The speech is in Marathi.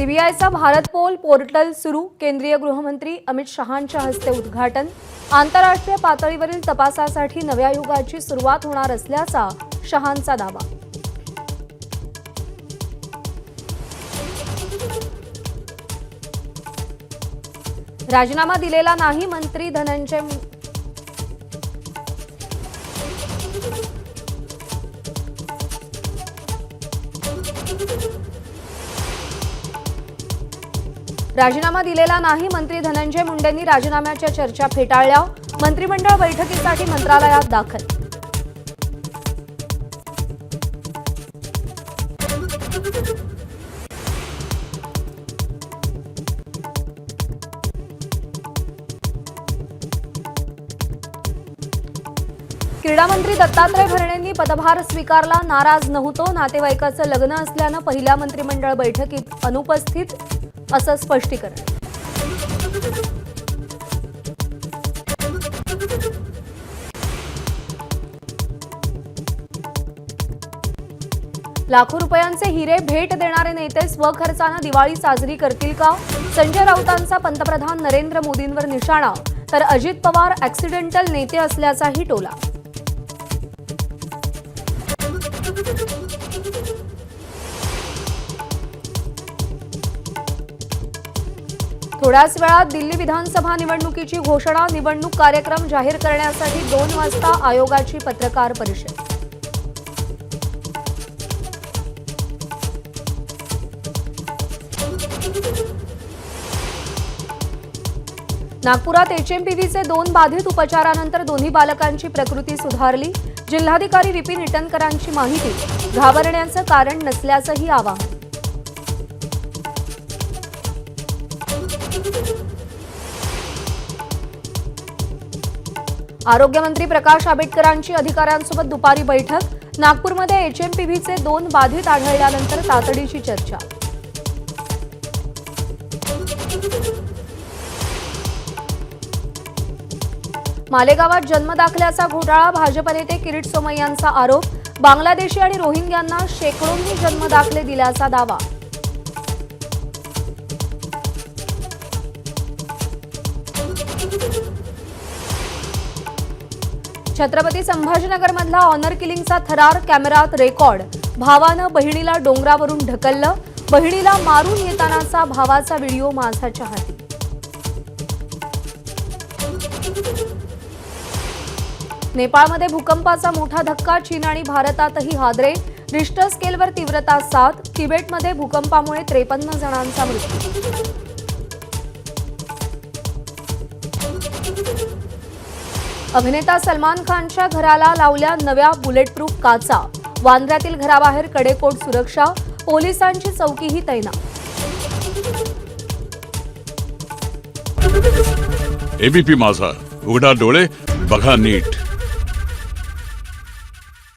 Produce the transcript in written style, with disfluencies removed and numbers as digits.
सीबीआयचा भारत पोर्टल सुरू, केंद्रीय गृहमंत्री अमित शहांच्या हस्ते उद्घाटन। आंतरराष्ट्रीय पातळीवरील तपासासाठी नव्या युगाची सुरुवात होणार असल्याचा शहांचा दावा। राजीनामा दिलेला नाही मंत्री धनंजय राजीनामा दिलेला नाही मंत्री धनंजय मुंडेंनी राजीनाम्याच्या चर्चा फेटाळल्या। मंत्रिमंडळ बैठकीसाठी मंत्रालयात दाखल। क्रीडा मंत्री दत्तात्रय भरणेंनी पदभार स्वीकारला। नाराज नव्हतो, नातेवाईकाचं लग्न असल्यानं पहिल्या मंत्रिमंडळ बैठकीत अनुपस्थित असं स्पष्टीकरण। लाखो रुपयांचे हिरे भेट देणारे नेते स्वखर्चाने दिवाळी साजरी करतील का? संजय राऊतांचा पंतप्रधान नरेंद्र मोदींवर निशाणा, तर अजित पवार ॲक्सिडेंटल नेते असल्याचाही टोला। थोड्याच वेळात दिल्ली विधानसभा निवडणुकीची घोषणा। निवडणूक कार्यक्रम जाहीर करण्यासाठी 2 वाजता आयोगाची पत्रकार परिषद। नागपुरात एचएमपीव्हीचे 2 बाधित, उपचारानंतर दोन्ही बालकांची प्रकृती सुधारली। जिल्हाधिकारी विपिन इटनकरांची माहिती, घाबरण्याचं कारण नसल्याचंही आवाहन। आरोग्यमंत्री प्रकाश आंबेडकरांची अधिकाऱ्यांसोबत दुपारी बैठक। नागपूरमध्ये एचएमपीव्हीचे 2 बाधित आढळल्यानंतर तातडीची चर्चा। मालेगावात जन्मदाखल्याचा घोटाळा, भाजप नेते किरीट सोमय्यांचा आरोप। बांगलादेशी आणि रोहिंग्यांना शेकडोंनी जन्मदाखले दिल्याचा दावा। छत्रपती संभाजीनगरमधला ऑनर किलिंगचा थरार कॅमेऱ्यात रेकॉर्ड। भावानं बहिणीला डोंगरावरून ढकललं, बहिणीला मारून येतानाचा भावाचा व्हिडिओ माणसाच्या हाती। नेपाळमध्ये भूकंपाचा मोठा धक्का, चीन आणि भारतातही हादरे। रिश्टर स्केलवर तीव्रता 7। तिबेटमध्ये भूकंपामुळे 53 जणांचा मृत्यू। अभिनेता सलमान खानच्या घराला लावल्या नव्या बुलेटप्रूफ काचा। वांद्र्यातील घराबाहेर कडेकोट सुरक्षा, पोलिसांची चौकीही तैनात। एबीपी माझा, उघडा डोळे बघा नीट।